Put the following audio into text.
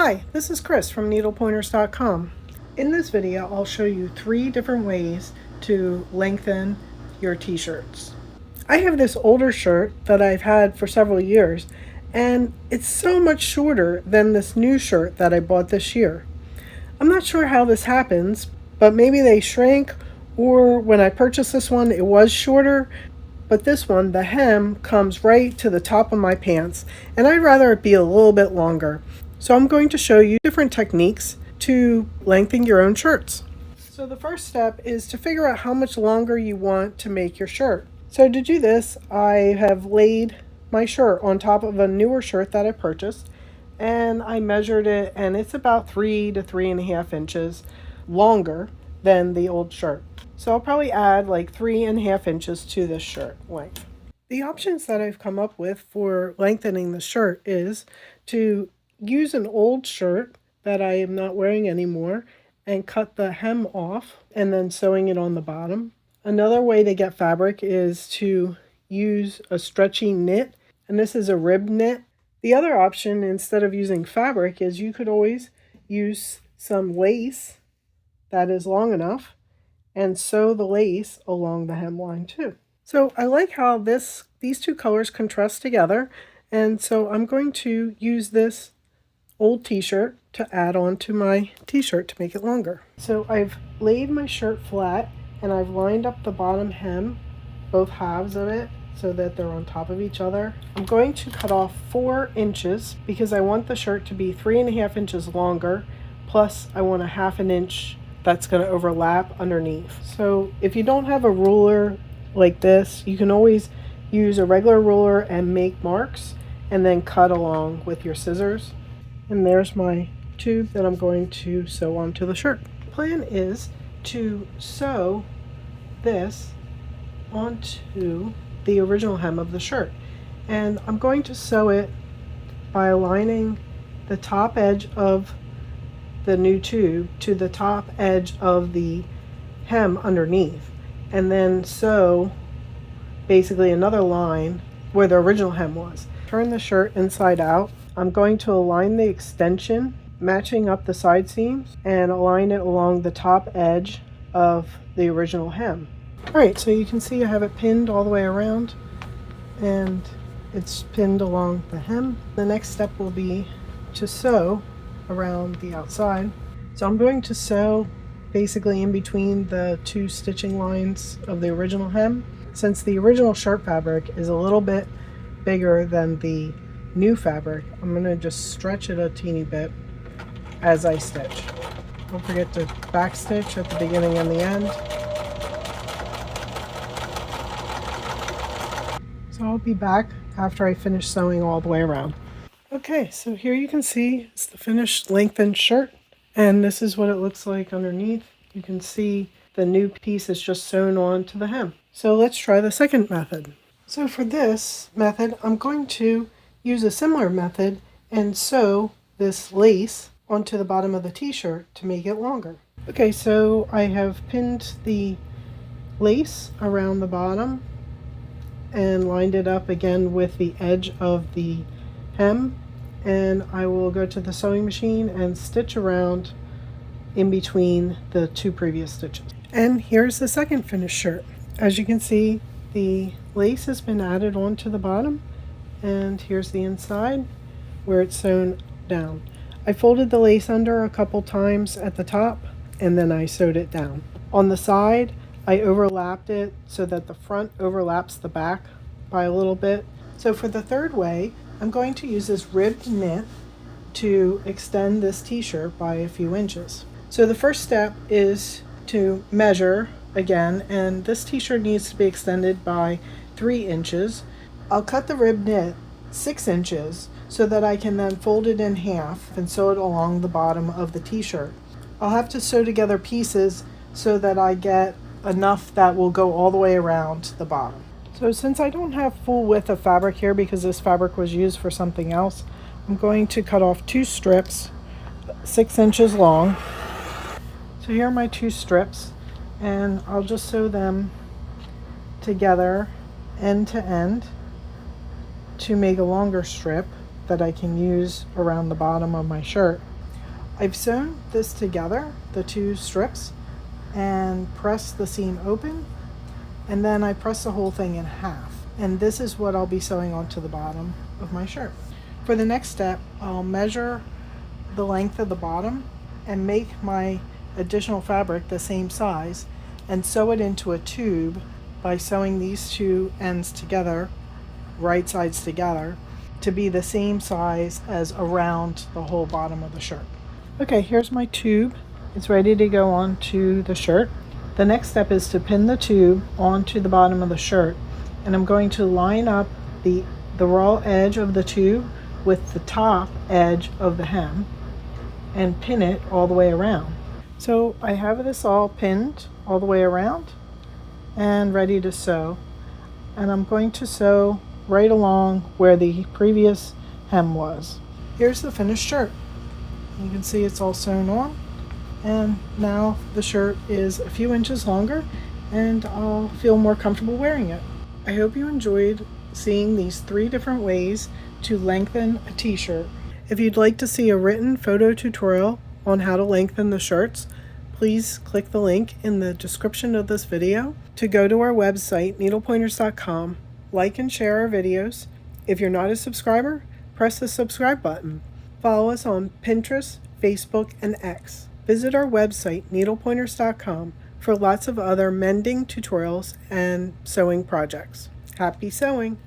Hi, this is Chris from needlepointers.com. In this video, I'll show you 3 different ways to lengthen your t-shirts. I have this older shirt that I've had for several years, and it's so much shorter than this new shirt that I bought this year. I'm not sure how this happens, but maybe they shrank, or when I purchased this one, it was shorter. But this one, the hem comes right to the top of my pants, and I'd rather it be a little bit longer. So I'm going to show you different techniques to lengthen your own shirts. So the first step is to figure out how much longer you want to make your shirt. So to do this, I have laid my shirt on top of a newer shirt that I purchased, and I measured it, and it's about 3 to 3.5 inches longer than the old shirt. So I'll probably add like 3.5 inches to this shirt length. The options that I've come up with for lengthening the shirt is to use an old shirt that I am not wearing anymore and cut the hem off and then sewing it on the bottom. Another way to get fabric is to use a stretchy knit, and this is a rib knit. The other option, instead of using fabric, is you could always use some lace that is long enough and sew the lace along the hemline too. So I like how these two colors contrast together, and so I'm going to use this old t-shirt to add on to my t-shirt to make it longer. So I've laid my shirt flat and I've lined up the bottom hem, both halves of it, so that they're on top of each other. I'm going to cut off 4 inches because I want the shirt to be 3.5 inches longer, plus I want a 1/2 inch that's going to overlap underneath. So if you don't have a ruler like this, you can always use a regular ruler and make marks and then cut along with your scissors. And there's my tube that I'm going to sew onto the shirt. The plan is to sew this onto the original hem of the shirt, and I'm going to sew it by aligning the top edge of the new tube to the top edge of the hem underneath, and then sew basically another line where the original hem was. Turn the shirt inside out. I'm going to align the extension matching up the side seams and align it along the top edge of the original hem. Alright, so you can see I have it pinned all the way around, and it's pinned along the hem. The next step will be to sew around the outside. So I'm going to sew basically in between the 2 stitching lines of the original hem. Since the original shirt fabric is a little bit bigger than the new fabric, I'm going to just stretch it a teeny bit as I stitch. Don't forget to back stitch at the beginning and the end. So I'll be back after I finish sewing all the way around. Okay, so here you can see it's the finished lengthened shirt, and this is what it looks like underneath. You can see the new piece is just sewn on to the hem. So let's try the second method. So for this method, I'm going to use a similar method and sew this lace onto the bottom of the t-shirt to make it longer. Okay, so I have pinned the lace around the bottom and lined it up again with the edge of the hem, and I will go to the sewing machine and stitch around in between the 2 previous stitches. And here's the second finished shirt. As you can see, the lace has been added onto the bottom, and here's the inside where it's sewn down. I folded the lace under a couple times at the top, and then I sewed it down. On the side, I overlapped it so that the front overlaps the back by a little bit. So for the third way, I'm going to use this ribbed knit to extend this t-shirt by a few inches. So the first step is to measure again, and this t-shirt needs to be extended by 3 inches. I'll cut the ribbed knit 6 inches so that I can then fold it in half and sew it along the bottom of the t-shirt. I'll have to sew together pieces so that I get enough that will go all the way around the bottom. So since I don't have full width of fabric here because this fabric was used for something else, I'm going to cut off 2 strips 6 inches long. So here are my 2 strips, and I'll just sew them together end to end to make a longer strip that I can use around the bottom of my shirt. I've sewn this together, the two strips, and pressed the seam open, and then I press the whole thing in half. And this is what I'll be sewing onto the bottom of my shirt. For the next step, I'll measure the length of the bottom and make my additional fabric the same size and sew it into a tube by sewing these two ends together, right sides together, to be the same size as around the whole bottom of the shirt. Okay, here's my tube. It's ready to go onto the shirt. The next step is to pin the tube onto the bottom of the shirt, and I'm going to line up the raw edge of the tube with the top edge of the hem and pin it all the way around. So I have this all pinned all the way around and ready to sew, and I'm going to sew right along where the previous hem was. Here's the finished shirt. You can see it's all sewn on, and now the shirt is a few inches longer and I'll feel more comfortable wearing it. I hope you enjoyed seeing these 3 different ways to lengthen a t-shirt. If you'd like to see a written photo tutorial on how to lengthen the shirts, please click the link in the description of this video to go to our website, needlepointers.com, like and share our videos. If you're not a subscriber, press the subscribe button. Follow us on Pinterest, Facebook, and X. Visit our website, needlepointers.com, for lots of other mending tutorials and sewing projects. Happy sewing!